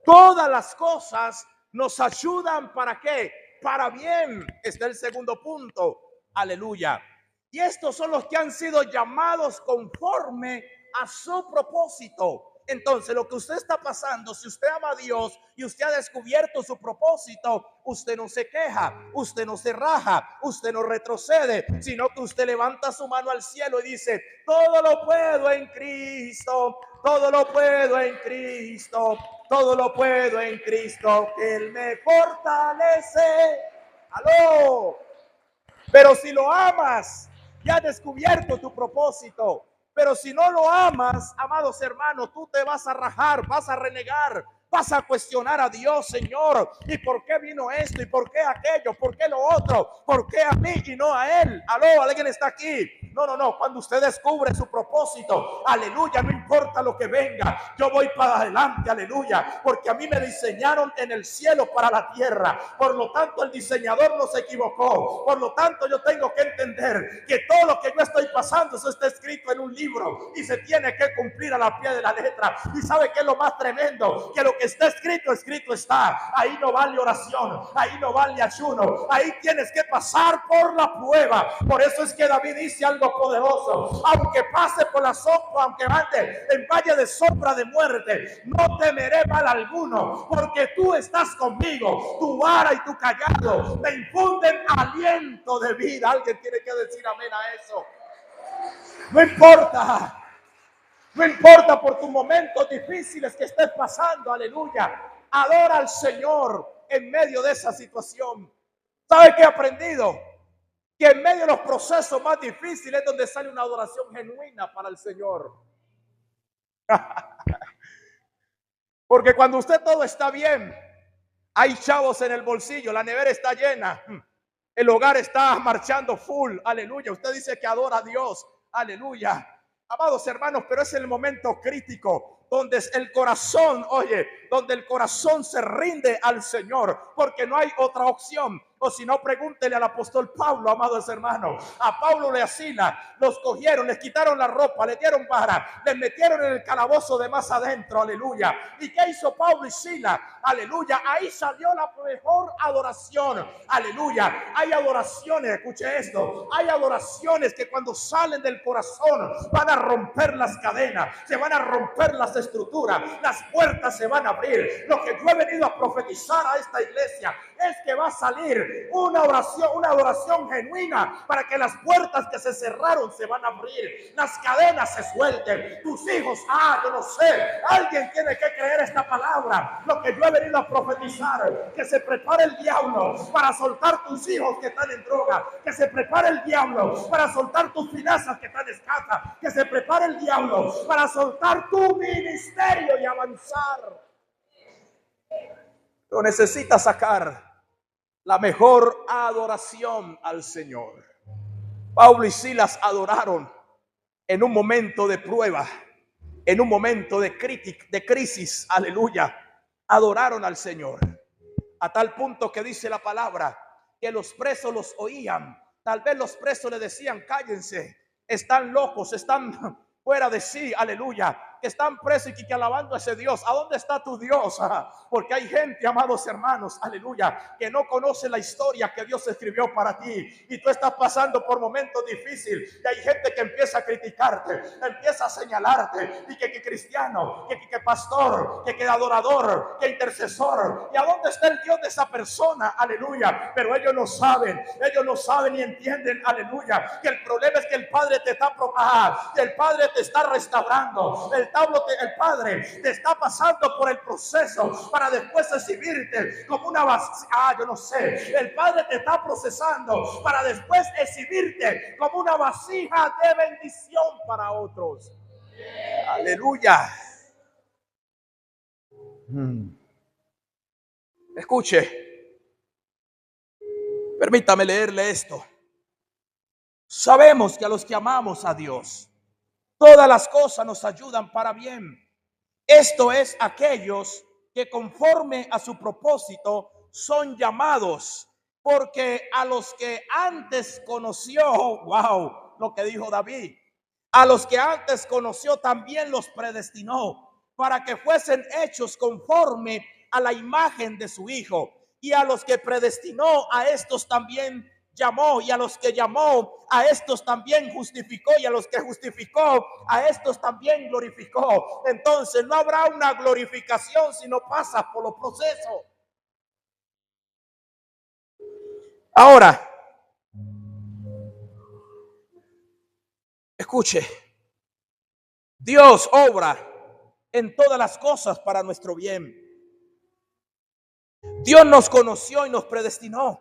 todas las cosas nos ayudan ¿para qué? Para bien. Está el segundo punto. Aleluya. Y estos son los que han sido llamados conforme a su propósito. Entonces, lo que usted está pasando, si usted ama a Dios y usted ha descubierto su propósito, usted no se queja, usted no se raja, usted no retrocede, sino que usted levanta su mano al cielo y dice, todo lo puedo en Cristo, todo lo puedo en Cristo, todo lo puedo en Cristo, que Él me fortalece. ¡Aló! Pero si lo amas, ya has descubierto tu propósito. Pero si no lo amas, amados hermanos, tú te vas a rajar, vas a renegar, vas a cuestionar a Dios, Señor. ¿Y por qué vino esto? ¿Y por qué aquello? ¿Por qué lo otro? ¿Por qué a mí y no a Él? Aló, ¿alguien está aquí? No. Cuando usted descubre su propósito, aleluya, no importa lo que venga, yo voy para adelante, aleluya, porque a mí me diseñaron en el cielo para la tierra. Por lo tanto, el diseñador no se equivocó. Por lo tanto, yo tengo que entender que todo lo que yo estoy pasando, eso está escrito en un libro y se tiene que cumplir a la pie de la letra. ¿Y sabe qué es lo más tremendo? Que lo que está escrito, escrito está. Ahí no vale oración, ahí no vale ayuno, ahí tienes que pasar por la prueba. Por eso es que David dice algo poderoso: aunque pase por la sombra, aunque ande en valle de sombra de muerte, no temeré mal alguno, porque tú estás conmigo. Tu vara y tu callado me infunden aliento de vida. Alguien tiene que decir amén a eso. No importa. No importa por tus momentos difíciles que estés pasando, aleluya. Adora al Señor en medio de esa situación. ¿Sabe qué he aprendido? Que en medio de los procesos más difíciles es donde sale una adoración genuina para el Señor. Porque cuando usted todo está bien, hay chavos en el bolsillo, la nevera está llena, el hogar está marchando full, aleluya. Usted dice que adora a Dios, aleluya. Amados hermanos, pero es el momento crítico donde el corazón, oye, donde el corazón se rinde al Señor, porque no hay otra opción. O si no, pregúntele al apóstol Pablo, amados hermanos. A Pablo le Sila los cogieron, les quitaron la ropa, le dieron vara, les metieron en el calabozo de más adentro, aleluya. ¿Y qué hizo Pablo y Sila? Aleluya, ahí salió la mejor adoración, aleluya. Hay adoraciones, escuche esto, hay adoraciones que cuando salen del corazón van a romper las cadenas, se van a romper las estructuras, las puertas se van a abrir. Lo que yo he venido a profetizar a esta iglesia es que va a salir una oración, una adoración genuina, para que las puertas que se cerraron se van a abrir, las cadenas se suelten, tus hijos, yo no sé, alguien tiene que creer esta palabra, lo que yo he venido a profetizar, que se prepare el diablo para soltar tus hijos que están en droga, que se prepare el diablo para soltar tus finanzas que están escasas, que se prepare el diablo para soltar tu ministerio y avanzar. Lo necesitas sacar la mejor adoración al Señor. Pablo y Silas adoraron en un momento de prueba, en un momento de crisis, aleluya. Adoraron al Señor a tal punto que dice la palabra que los presos los oían. Tal vez los presos le decían: cállense, están locos, están fuera de sí, aleluya, que están presos y que alabando a ese Dios. ¿A dónde está tu Dios? Porque hay gente, amados hermanos, aleluya, que no conoce la historia que Dios escribió para ti, y tú estás pasando por momentos difíciles, y hay gente que empieza a criticarte, empieza a señalarte, y que cristiano, que pastor, que adorador, que intercesor. ¿Y a dónde está el Dios de esa persona? Aleluya. Pero ellos no saben ni entienden, aleluya, que el problema es que el Padre te está el Padre te está restaurando, el Padre te está pasando por el proceso para después exhibirte como una vasija. Yo no sé, el Padre te está procesando para después exhibirte como una vasija de bendición para otros. Aleluya. Escuche, Permítame leerle esto. Sabemos que a los que amamos a Dios, todas las cosas nos ayudan para bien. Esto es, aquellos que conforme a su propósito son llamados, porque a los que antes conoció, wow, lo que dijo David, a los que antes conoció también los predestinó para que fuesen hechos conforme a la imagen de su Hijo. Y a los que predestinó, a estos también llamó, y a los que llamó, a estos también justificó, y a los que justificó, a estos también glorificó. Entonces no habrá una glorificación si no pasas por los procesos. Ahora, escuche, Dios obra en todas las cosas para nuestro bien. Dios nos conoció y nos predestinó.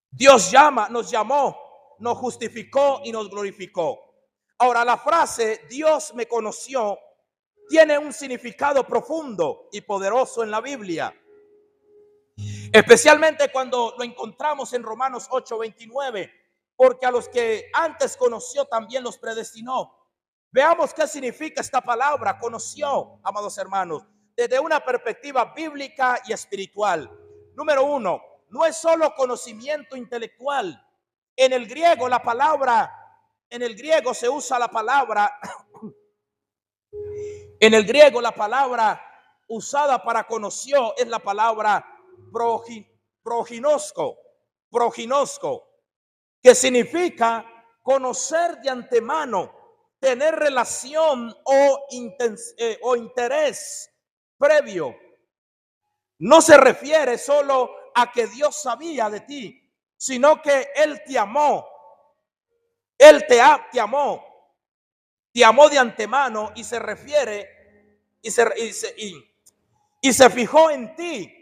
Dios nos llamó, nos justificó y nos glorificó. Ahora, la frase Dios me conoció tiene un significado profundo y poderoso en la Biblia, especialmente cuando lo encontramos en Romanos 8:29, porque a los que antes conoció también los predestinó. Veamos qué significa esta palabra, conoció, amados hermanos, desde una perspectiva bíblica y espiritual. Número uno, no es solo conocimiento intelectual. En el griego se usa la palabra, en el griego la palabra usada para conoció es la palabra proginosco, que significa conocer de antemano, tener relación o interés previo. No se refiere solo a que Dios sabía de ti, sino que Él te amó. Él te amó de antemano, y se refiere y se fijó en ti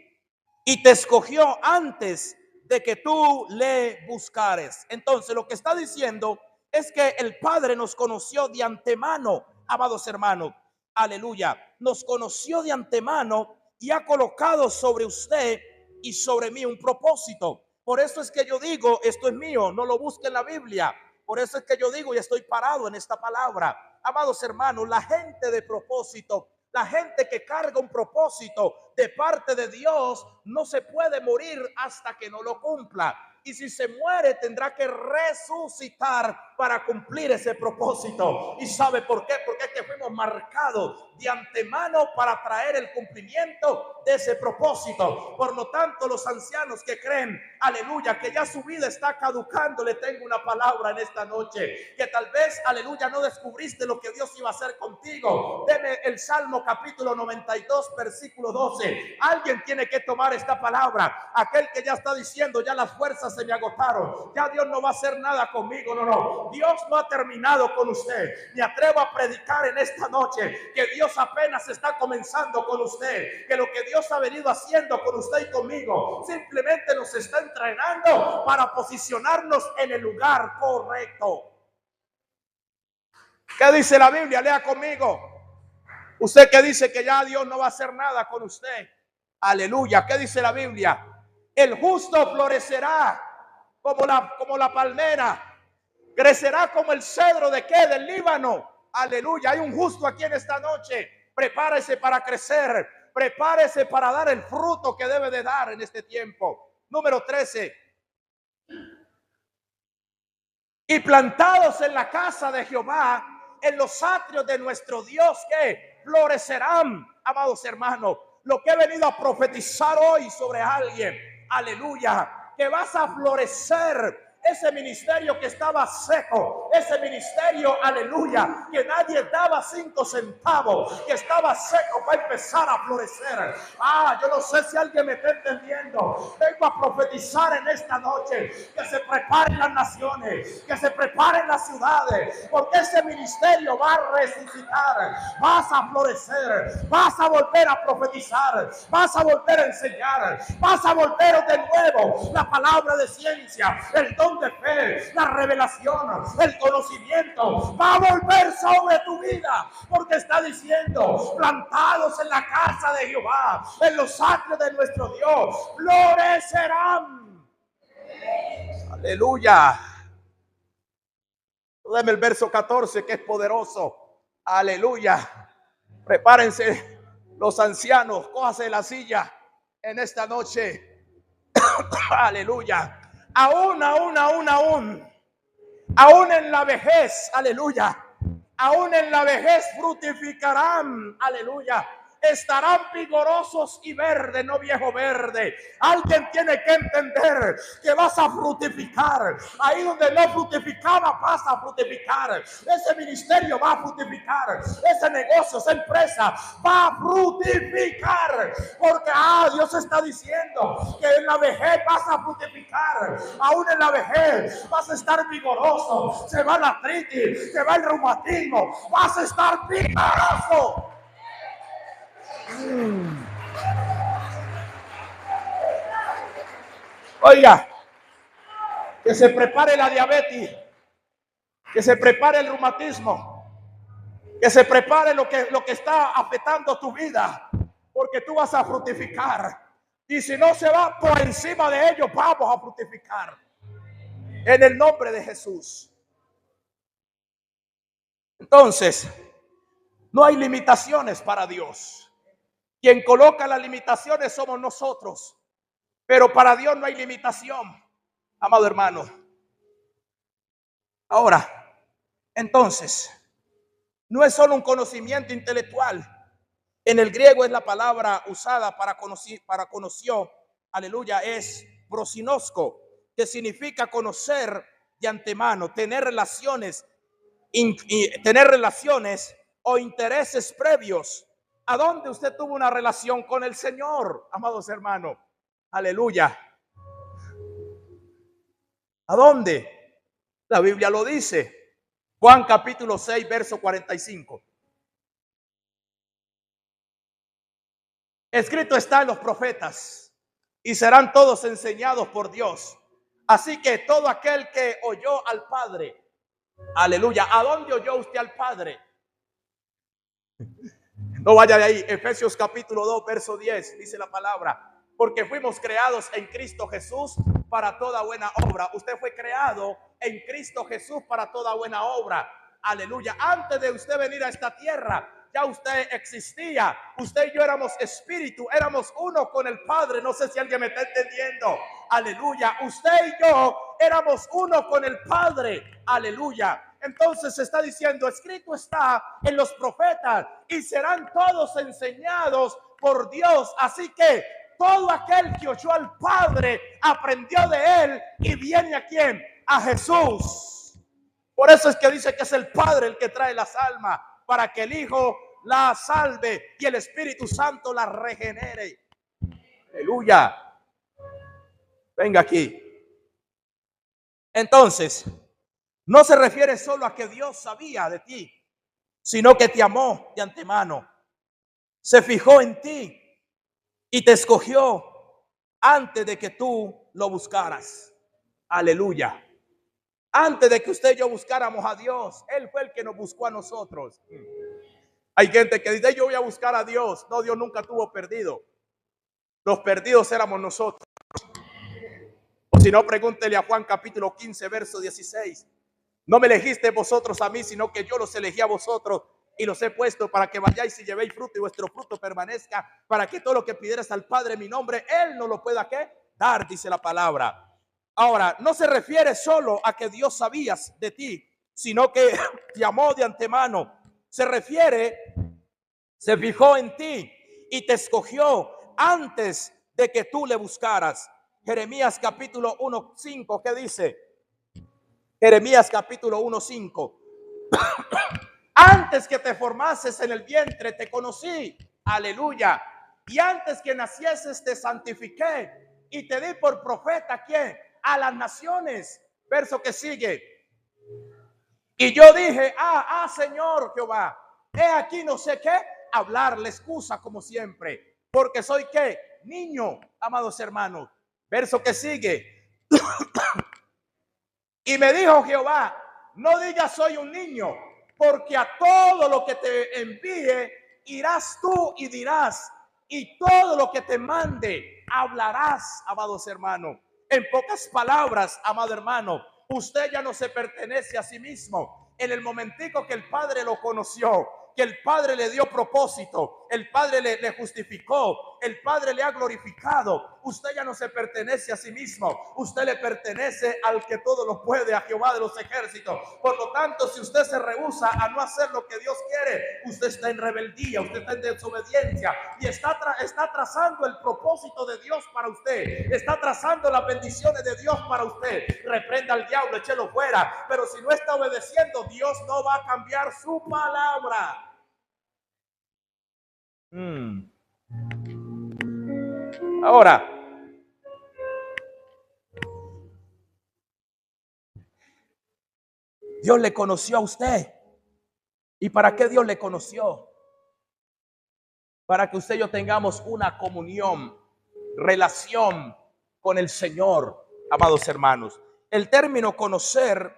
y te escogió antes de que tú le buscares. Entonces lo que está diciendo es que el Padre nos conoció de antemano, amados hermanos. Aleluya. Nos conoció de antemano y ha colocado sobre usted y sobre mí un propósito. Por eso es que yo digo, esto es mío, no lo busque en la Biblia. Por eso es que yo digo y estoy parado en esta palabra. Amados hermanos, la gente de propósito, la gente que carga un propósito de parte de Dios, no se puede morir hasta que no lo cumpla. Y si se muere, tendrá que resucitar para cumplir ese propósito. ¿Y sabe por qué? Porque es que fuimos marcados de antemano para traer el cumplimiento de ese propósito. Por lo tanto, los ancianos que creen, aleluya, que ya su vida está caducando, le tengo una palabra en esta noche, que tal vez, aleluya, no descubriste lo que Dios iba a hacer contigo. Deme el Salmo capítulo 92, versículo 12. Alguien tiene que tomar esta palabra. Aquel que ya está diciendo, ya las fuerzas se me agotaron, ya Dios no va a hacer nada conmigo. No, Dios no ha terminado con usted. Me atrevo a predicar en esta noche que Dios apenas está comenzando con usted, que lo que Dios ha venido haciendo con usted y conmigo simplemente nos está entrenando para posicionarnos en el lugar correcto. ¿Qué dice la Biblia? Lea conmigo. Usted que dice que ya Dios no va a hacer nada con usted, aleluya. ¿Qué dice la Biblia? El justo florecerá como la palmera, crecerá como el cedro de ¿qué? Del Líbano. Aleluya. Hay un justo aquí en esta noche. Prepárese para crecer, prepárese para dar el fruto que debe de dar en este tiempo. Número 13. Y plantados en la casa de Jehová, en los atrios de nuestro Dios, que florecerán. Amados hermanos, lo que he venido a profetizar hoy sobre alguien, aleluya, que vas a florecer. Ese ministerio que estaba seco, ese ministerio, aleluya, que nadie daba 5 centavos, que estaba seco, va a empezar a florecer. Yo no sé si alguien me está entendiendo. Vengo a profetizar en esta noche que se preparen las naciones, que se preparen las ciudades, porque ese ministerio va a resucitar. Vas a florecer, vas a volver a profetizar, vas a volver a enseñar, vas a volver de nuevo la palabra de ciencia, el don de fe, la revelación, el conocimiento va a volver sobre tu vida, porque está diciendo, plantados en la casa de Jehová, en los atrios de nuestro Dios, florecerán. Aleluya. Dame el verso 14 que es poderoso. Aleluya. Prepárense los ancianos, cójase la silla en esta noche. Aleluya. Aún en la vejez, aleluya. Aún en la vejez frutificarán, aleluya. Estarán vigorosos y verdes, no viejo verde. Alguien tiene que entender que vas a frutificar. Ahí donde no fructificaba, vas a frutificar. Ese ministerio va a frutificar. Ese negocio, esa empresa va a frutificar. Porque Dios está diciendo que en la vejez vas a frutificar. Aún en la vejez vas a estar vigoroso. Se va la artritis, se va el reumatismo. Vas a estar vigoroso. Oiga, que se prepare la diabetes, que se prepare el reumatismo, que se prepare lo que está afectando tu vida, porque tú vas a frutificar. Y si no se va por encima de ellos, vamos a frutificar en el nombre de Jesús. Entonces, no hay limitaciones para Dios. Quien coloca las limitaciones somos nosotros, pero para Dios no hay limitación, amado hermano. Ahora, entonces, no es solo un conocimiento intelectual. En el griego es la palabra usada para conoció, aleluya, es prosinosko, que significa conocer de antemano, tener relaciones o intereses previos. ¿A dónde usted tuvo una relación con el Señor, amados hermanos? Aleluya. ¿A dónde? La Biblia lo dice. Juan capítulo 6, verso 45. Escrito está en los profetas, y serán todos enseñados por Dios. Así que todo aquel que oyó al Padre, aleluya. ¿A dónde oyó usted al Padre? No vaya de ahí. Efesios capítulo 2, verso 10, dice la palabra: porque fuimos creados en Cristo Jesús para toda buena obra. Usted fue creado en Cristo Jesús para toda buena obra. Aleluya. Antes de usted venir a esta tierra, ya usted existía. Usted y yo éramos espíritu, éramos uno con el Padre. No sé si alguien me está entendiendo. Aleluya. Usted y yo éramos uno con el Padre. Aleluya. Entonces se está diciendo, escrito está en los profetas, y serán todos enseñados por Dios. Así que todo aquel que oyó al Padre aprendió de él, y viene a ¿quién? A Jesús. Por eso es que dice que es el Padre el que trae las almas, para que el Hijo la salve y el Espíritu Santo la regenere. Aleluya. Venga aquí. Entonces, no se refiere solo a que Dios sabía de ti, sino que te amó de antemano. Se fijó en ti y te escogió antes de que tú lo buscaras. Aleluya. Antes de que usted y yo buscáramos a Dios, Él fue el que nos buscó a nosotros. Hay gente que dice, yo voy a buscar a Dios. No, Dios nunca tuvo perdido. Los perdidos éramos nosotros. O si no, pregúntele a Juan capítulo 15, verso 16. No me elegiste vosotros a mí, sino que yo los elegí a vosotros y los he puesto para que vayáis y llevéis fruto y vuestro fruto permanezca, para que todo lo que pidieras al Padre en mi nombre, Él no lo pueda ¿qué? Dar, dice la palabra. Ahora, no se refiere solo a que Dios sabía de ti, sino que te amó de antemano. Se fijó en ti y te escogió antes de que tú le buscaras. Jeremías capítulo 1:5, ¿qué dice? Jeremías capítulo 1:5. Antes que te formases en el vientre te conocí, aleluya, y antes que nacieses te santifiqué y te di por profeta, ¿quién? A las naciones. Verso que sigue. Y yo dije, Señor Jehová, he aquí no sé qué hablar, la excusa como siempre, porque soy ¿qué? Niño, amados hermanos. Verso que sigue. Y me dijo Jehová, no digas soy un niño, porque a todo lo que te envíe irás tú y dirás, y todo lo que te mande hablarás, amados hermanos. En pocas palabras, amado hermano, usted ya no se pertenece a sí mismo. En el momentico que el Padre lo conoció, que el Padre le dio propósito, el Padre le justificó, el Padre le ha glorificado, usted ya no se pertenece a sí mismo, usted le pertenece al que todo lo puede, a Jehová de los ejércitos. Por lo tanto, si usted se rehúsa a no hacer lo que Dios quiere, usted está en rebeldía, usted está en desobediencia y está trazando el propósito de Dios para usted, está trazando las bendiciones de Dios para usted. Reprenda al diablo, échelo fuera, pero si no está obedeciendo, Dios no va a cambiar su palabra. Ahora, Dios le conoció a usted. ¿Y para qué Dios le conoció? Para que usted y yo tengamos una comunión, relación con el Señor, amados hermanos. El término conocer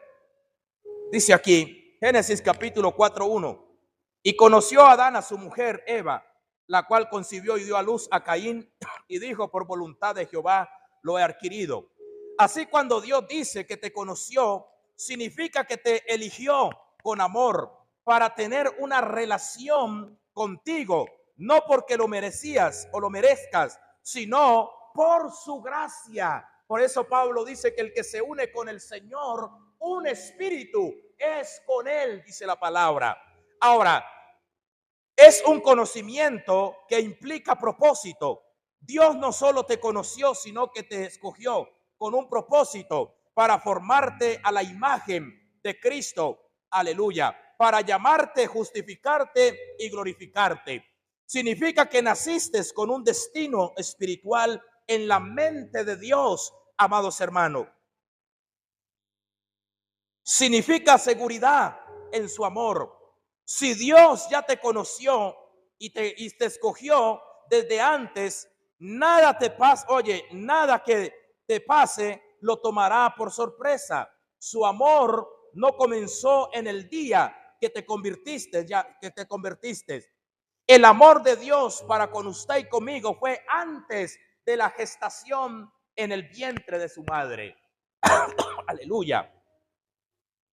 dice aquí, Génesis capítulo 4:1, y conoció a Adán a su mujer Eva, la cual concibió y dio a luz a Caín, y dijo: por voluntad de Jehová lo he adquirido. Así, cuando Dios dice que te conoció, significa que te eligió con amor para tener una relación contigo, no porque lo merecías o lo merezcas, sino por su gracia. Por eso Pablo dice que el que se une con el Señor, un espíritu es con él, dice la palabra. Ahora, es un conocimiento que implica propósito. Dios no solo te conoció, sino que te escogió con un propósito para formarte a la imagen de Cristo. Aleluya. Para llamarte, justificarte y glorificarte. Significa que naciste con un destino espiritual en la mente de Dios, amados hermanos. Significa seguridad en su amor. Si Dios ya te conoció y te escogió desde antes, nada te pasa, oye, nada que te pase lo tomará por sorpresa. Su amor no comenzó en el día que te convertiste, El amor de Dios para con usted y conmigo fue antes de la gestación en el vientre de su madre. Aleluya.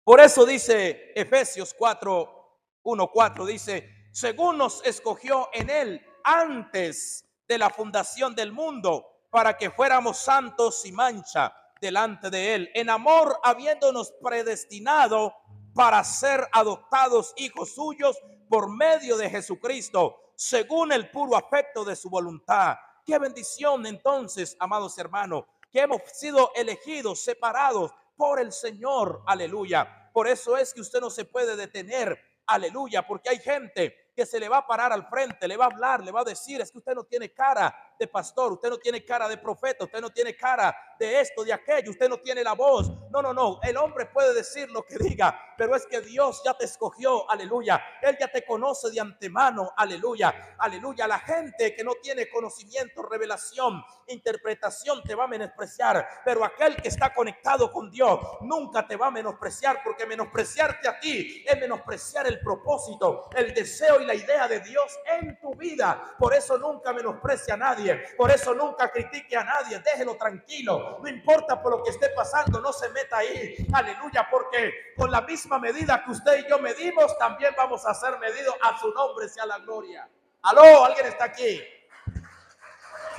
Por eso dice Efesios 4:1-4, dice: según nos escogió en él antes de la fundación del mundo, para que fuéramos santos sin mancha delante de él, en amor habiéndonos predestinado para ser adoptados hijos suyos por medio de Jesucristo, según el puro afecto de su voluntad. Qué bendición entonces, amados hermanos, que hemos sido elegidos, separados por el Señor. Aleluya. Por eso es que usted no se puede detener. Aleluya, porque hay gente que se le va a parar al frente, le va a hablar, le va a decir: es que usted no tiene cara de pastor, usted no tiene cara de profeta, usted no tiene cara de esto, de aquello, usted no tiene la voz. No, el hombre puede decir lo que diga, pero es que Dios ya te escogió, aleluya. Él ya te conoce de antemano, aleluya, aleluya. La gente que no tiene conocimiento, revelación, interpretación te va a menospreciar, pero aquel que está conectado con Dios nunca te va a menospreciar, porque menospreciarte a ti es menospreciar el propósito, el deseo y la idea de Dios en tu vida. Por eso nunca menosprecia a nadie, por eso nunca critique a nadie, déjelo tranquilo, no importa por lo que esté pasando, no se meta ahí, aleluya, porque con la misma medida que usted y yo medimos, también vamos a ser medidos. A su nombre sea la gloria. Aló, alguien está aquí.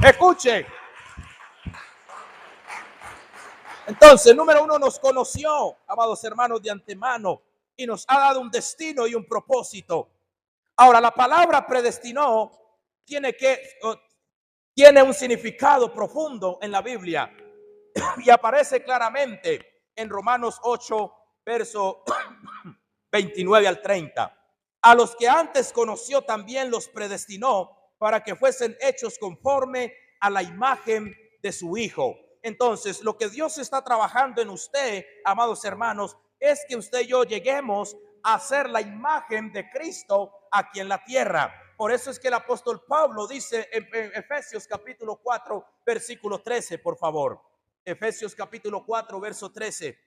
Escuche. Entonces, número uno, nos conoció, amados hermanos, de antemano, y nos ha dado un destino y un propósito. Ahora, la palabra predestinó tiene un significado profundo en la Biblia y aparece claramente en Romanos 8, verso 29-30. A los que antes conoció también los predestinó para que fuesen hechos conforme a la imagen de su Hijo. Entonces, lo que Dios está trabajando en usted, amados hermanos, es que usted y yo lleguemos a ser la imagen de Cristo aquí en la tierra. Por eso es que el apóstol Pablo dice en Efesios capítulo 4, versículo 13, por favor. Efesios capítulo 4, verso 13.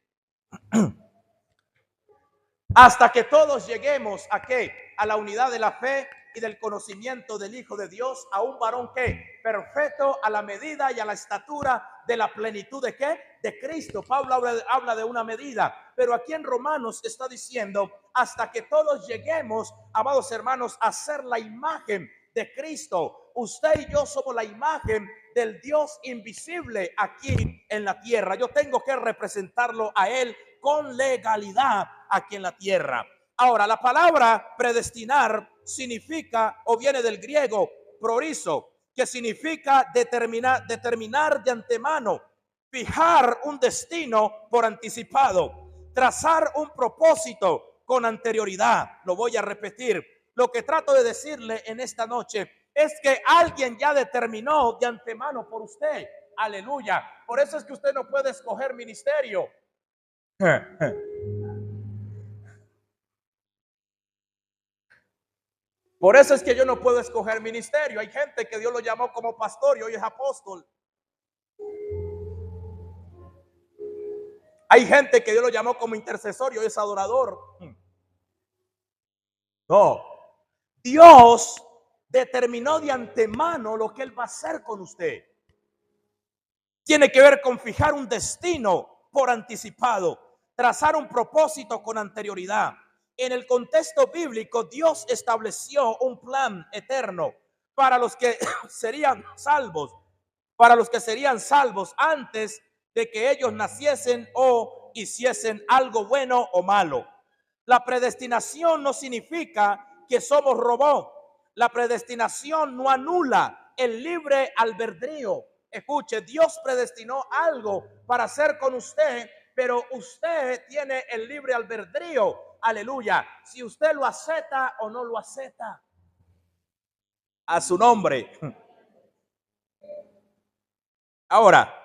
hasta que todos lleguemos ¿a qué? A la unidad de la fe y del conocimiento del Hijo de Dios, a un varón ¿qué? Perfecto, a la medida y a la estatura de la plenitud ¿de qué? De Cristo. Pablo habla de una medida, pero aquí en Romanos está diciendo hasta que todos lleguemos, amados hermanos, a ser la imagen de Cristo. Usted y yo somos la imagen del Dios invisible aquí en la tierra. Yo tengo que representarlo a Él con legalidad aquí en la tierra. Ahora, la palabra predestinar significa o viene del griego prorizo, que significa determinar de antemano, fijar un destino por anticipado, trazar un propósito con anterioridad. Lo voy a repetir. Lo que trato de decirle en esta noche es que alguien ya determinó de antemano por usted. Aleluya. Por eso es que usted no puede escoger ministerio. Por eso es que yo no puedo escoger ministerio. Hay gente que Dios lo llamó como pastor y hoy es apóstol. Hay gente que Dios lo llamó como intercesor y hoy es adorador. No. Dios determinó de antemano lo que Él va a hacer con usted. Tiene que ver con fijar un destino por anticipado, trazar un propósito con anterioridad. En el contexto bíblico, Dios estableció un plan eterno para los que serían salvos, antes de que ellos naciesen o hiciesen algo bueno o malo. La predestinación no significa que somos robots. La predestinación no anula el libre albedrío. Escuche, Dios predestinó algo para hacer con usted, pero usted tiene el libre albedrío. Aleluya. Si usted lo acepta o no lo acepta. A su nombre. Ahora,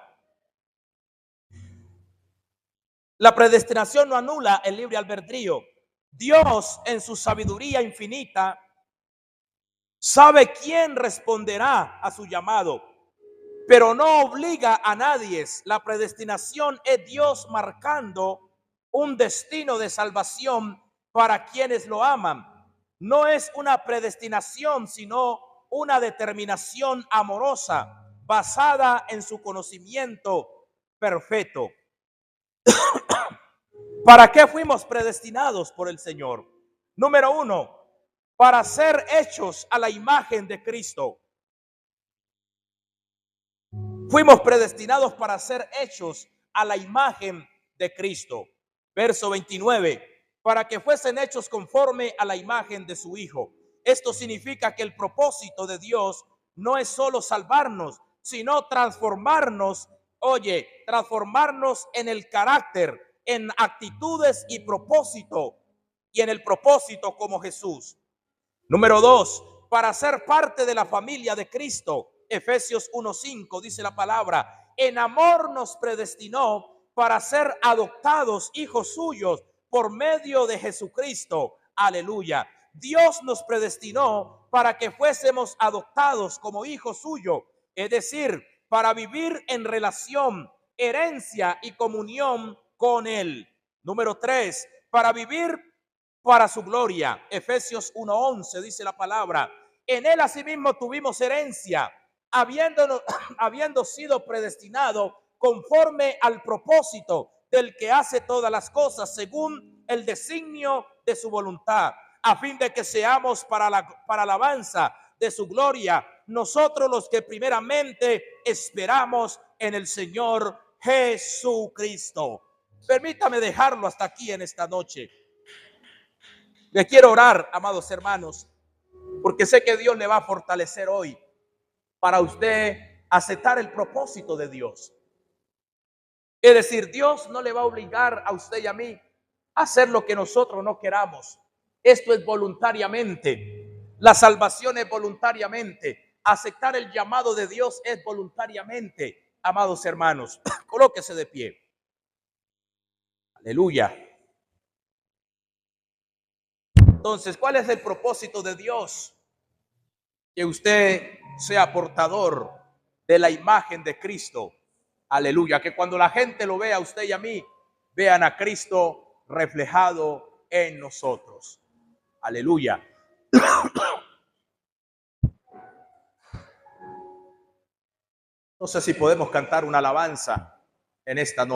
la predestinación no anula el libre albedrío. Dios, en su sabiduría infinita, sabe quién responderá a su llamado, pero no obliga a nadie. La predestinación es Dios marcando un destino de salvación para quienes lo aman. No es una predestinación, sino una determinación amorosa basada en su conocimiento perfecto. ¿Para qué fuimos predestinados por el Señor? Número uno, para ser hechos a la imagen de Cristo. Fuimos predestinados para ser hechos a la imagen de Cristo. Verso 29, para que fuesen hechos conforme a la imagen de su Hijo. Esto significa que el propósito de Dios no es solo salvarnos, sino transformarnos, transformarnos en el carácter, en actitudes y propósito, y en el propósito como Jesús. Número dos, para ser parte de la familia de Cristo. Efesios 1:5 dice la palabra, en amor nos predestinó para ser adoptados hijos suyos por medio de Jesucristo. Aleluya. Dios nos predestinó para que fuésemos adoptados como hijos suyos, es decir, para vivir en relación, herencia y comunión con Él. Número 3, para vivir para su gloria. Efesios 1:11 dice la palabra, en Él asimismo tuvimos herencia, habiendo sido predestinado conforme al propósito del que hace todas las cosas según el designio de su voluntad, a fin de que seamos para alabanza de su gloria, nosotros los que primeramente esperamos en el Señor Jesucristo. Permítame dejarlo hasta aquí en esta noche. Le quiero orar, amados hermanos, porque sé que Dios le va a fortalecer hoy para usted aceptar el propósito de Dios. Es decir, Dios no le va a obligar a usted y a mí a hacer lo que nosotros no queramos. Esto es voluntariamente. La salvación es voluntariamente. Aceptar el llamado de Dios es voluntariamente, amados hermanos. Colóquese de pie. Aleluya. Entonces, ¿cuál es el propósito de Dios? Que usted sea portador de la imagen de Cristo. Aleluya. Que cuando la gente lo vea a usted y a mí, vean a Cristo reflejado en nosotros. Aleluya. No sé si podemos cantar una alabanza en esta noche.